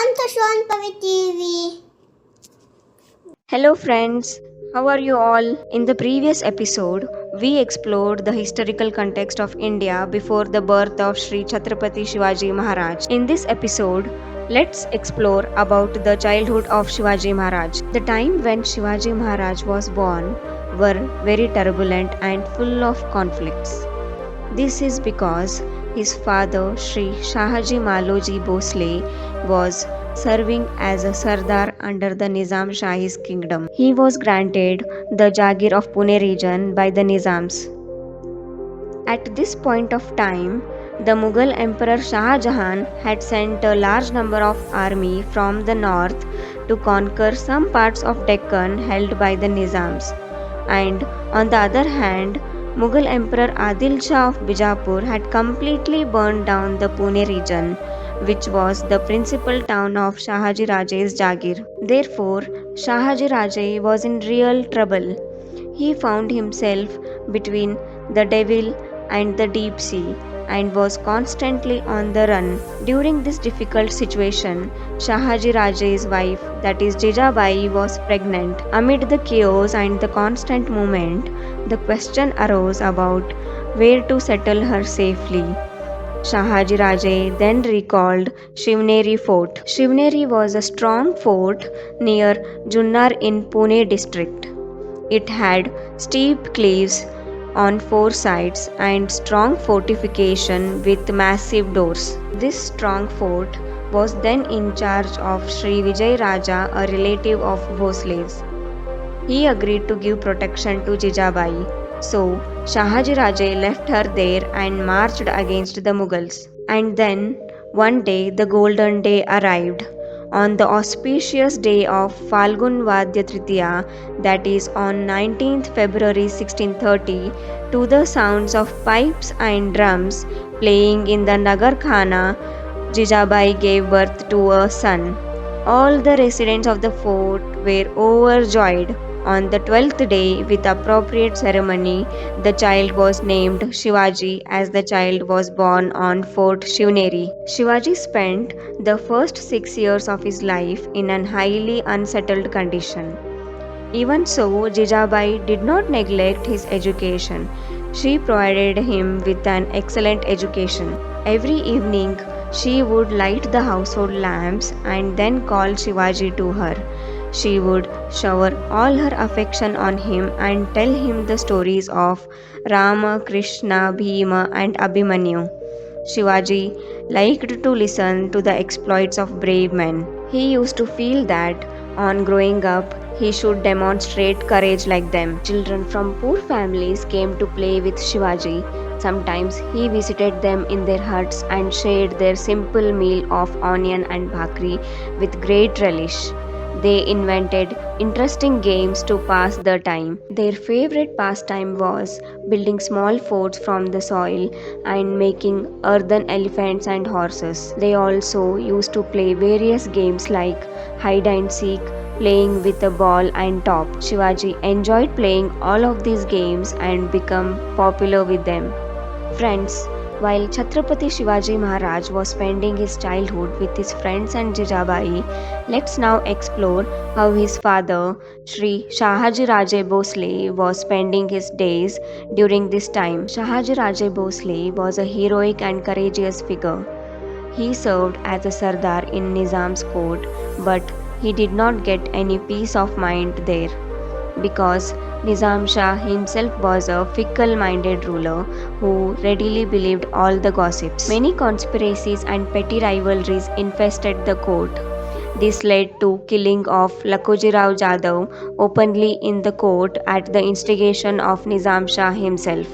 Welcome to SONPARI TV. Hello, friends. How are you all? In the previous episode, we explored the historical context of India before the birth of Sri Chhatrapati Shivaji Maharaj. In this episode, let's explore about the childhood of Shivaji Maharaj. The time when Shivaji Maharaj was born were very turbulent and full of conflicts. This is because his father Sri Shahaji Maloji Bhosle was serving as a Sardar under the Nizam Shahi's kingdom. He was granted the Jagir of Pune region by the Nizams. At this point of time, the Mughal Emperor Shah Jahan had sent a large number of army from the north to conquer some parts of Deccan held by the Nizams. And on the other hand, Mughal Emperor Adil Shah of Bijapur had completely burned down the Pune region, which was the principal town of Shahaji Raje's Jagir. Therefore, Shahaji Raje was in real trouble. He found himself between the devil and the deep sea and was constantly on the run. During this difficult situation, Shahaji Raje's wife, that is Jijabai, was pregnant. Amid the chaos and the constant movement, the question arose about where to settle her safely. Shahaji Raje then recalled Shivneri Fort. Shivneri was a strong fort near Junnar in Pune district. It had steep cliffs on four sides and strong fortification with massive doors. This strong fort was then in charge of Sri Vijay Raja, a relative of Bhosle's. He agreed to give protection to Jijabai. So, Shahaji Raje left her there and marched against the Mughals. And then, one day, the golden day arrived. On the auspicious day of Falgun Vadya Tritiya, that is on 19th February 1630, to the sounds of pipes and drums playing in the Nagar Khana, Jijabai gave birth to a son. All the residents of the fort were overjoyed. On the 12th day, with appropriate ceremony, the child was named Shivaji as the child was born on Fort Shivneri. Shivaji spent the first 6 years of his life in an highly unsettled condition. Even so, Jijabai did not neglect his education. She provided him with an excellent education. Every evening, she would light the household lamps and then call Shivaji to her. She would shower all her affection on him and tell him the stories of Rama, Krishna, Bhima, and Abhimanyu. Shivaji liked to listen to the exploits of brave men. He used to feel that, on growing up, he should demonstrate courage like them. Children from poor families came to play with Shivaji. Sometimes he visited them in their huts and shared their simple meal of onion and bhakri with great relish. They invented interesting games to pass the time. Their favorite pastime was building small forts from the soil and making earthen elephants and horses. They also used to play various games like hide and seek, playing with a ball and top. Shivaji enjoyed playing all of these games and became popular with them. Friends, while Chhatrapati Shivaji Maharaj was spending his childhood with his friends and Jijabai, let's now explore how his father, Sri Shahaji Raje Bhosle, was spending his days during this time. Shahaji Raje Bhosle was a heroic and courageous figure. He served as a Sardar in Nizam's court, but he did not get any peace of mind there, because Nizam Shah himself was a fickle-minded ruler who readily believed all the gossips. Many conspiracies and petty rivalries infested the court. This led to killing of Lakojirao Jadhav openly in the court at the instigation of Nizam Shah himself.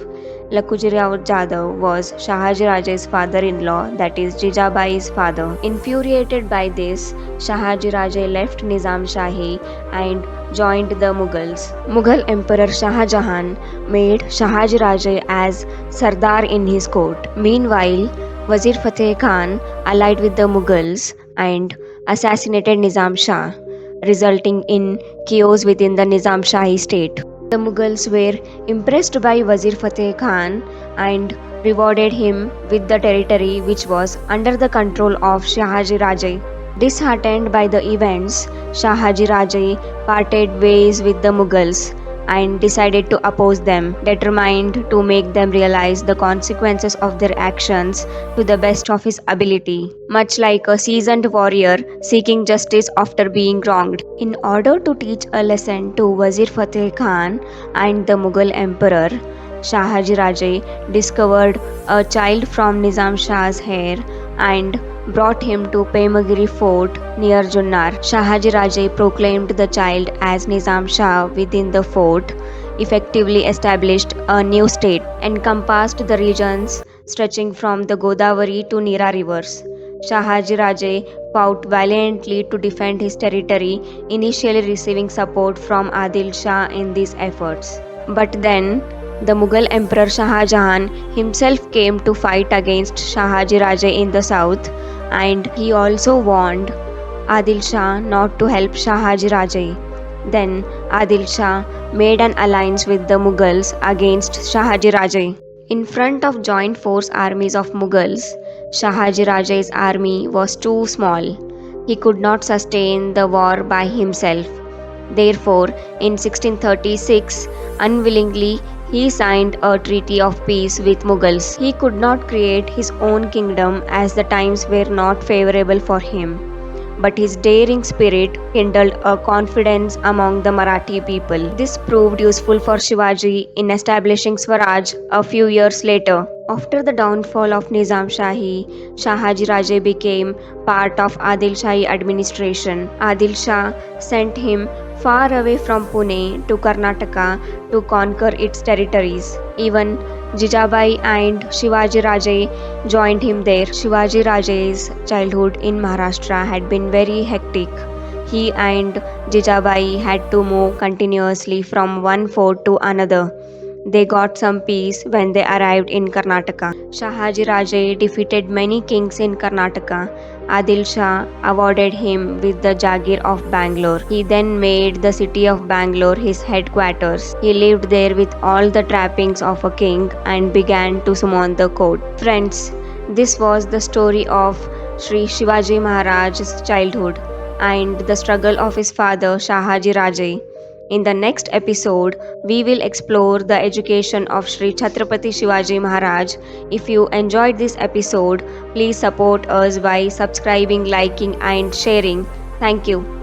Lakojirao Jadhav was Shahaji Raje's father-in-law, that is Jijabai's father. Infuriated by this, Shahaji Raje left Nizam Shahi and joined the Mughals. Mughal Emperor Shah Jahan made Shahaji Raje as Sardar in his court. Meanwhile, Wazir Fateh Khan allied with the Mughals and assassinated Nizam Shah, resulting in chaos within the Nizam Shahi state. The Mughals were impressed by Wazir Fateh Khan and rewarded him with the territory which was under the control of Shahaji Raje. Disheartened by the events, Shahaji Raje parted ways with the Mughals and decided to oppose them, determined to make them realize the consequences of their actions to the best of his ability, much like a seasoned warrior seeking justice after being wronged. In order to teach a lesson to Wazir Fateh Khan and the Mughal emperor, Shahaji Raje discovered a child from Nizam Shah's hair and brought him to Pemagiri fort near Junnar. Shahaji Raje proclaimed the child as Nizam Shah within the fort, effectively established a new state, encompassed the regions stretching from the Godavari to Nira rivers. Shahaji Raje fought valiantly to defend his territory, initially receiving support from Adil Shah in these efforts. But then, the Mughal Emperor Shah Jahan himself came to fight against Shahaji Raje in the south, and he also warned Adil Shah not to help Shahaji Raje. Then Adil Shah made an alliance with the Mughals against Shahaji Raje. In front of joint force armies of Mughals, Shahaji Raje's army was too small. He could not sustain the war by himself. Therefore, in 1636, unwillingly, he signed a treaty of peace with Mughals. He could not create his own kingdom as the times were not favorable for him. But his daring spirit kindled a confidence among the Marathi people. This proved useful for Shivaji in establishing Swaraj a few years later. After the downfall of Nizam Shahi, Shahaji Raje became part of Adil Shahi administration. Adil Shah sent him far away from Pune to Karnataka to conquer its territories. Even Jijabai and Shivaji Raje joined him there. Shivaji Raje's childhood in Maharashtra had been very hectic. He and Jijabai had to move continuously from one fort to another. They got some peace when they arrived in Karnataka. Shahaji Raje defeated many kings in Karnataka. Adil Shah awarded him with the Jagir of Bangalore. He then made the city of Bangalore his headquarters. He lived there with all the trappings of a king and began to summon the court. Friends, this was the story of Sri Shivaji Maharaj's childhood and the struggle of his father Shahaji Raje. In the next episode, we will explore the education of Sri Chhatrapati Shivaji Maharaj. If you enjoyed this episode, please support us by subscribing, liking, and sharing. Thank you.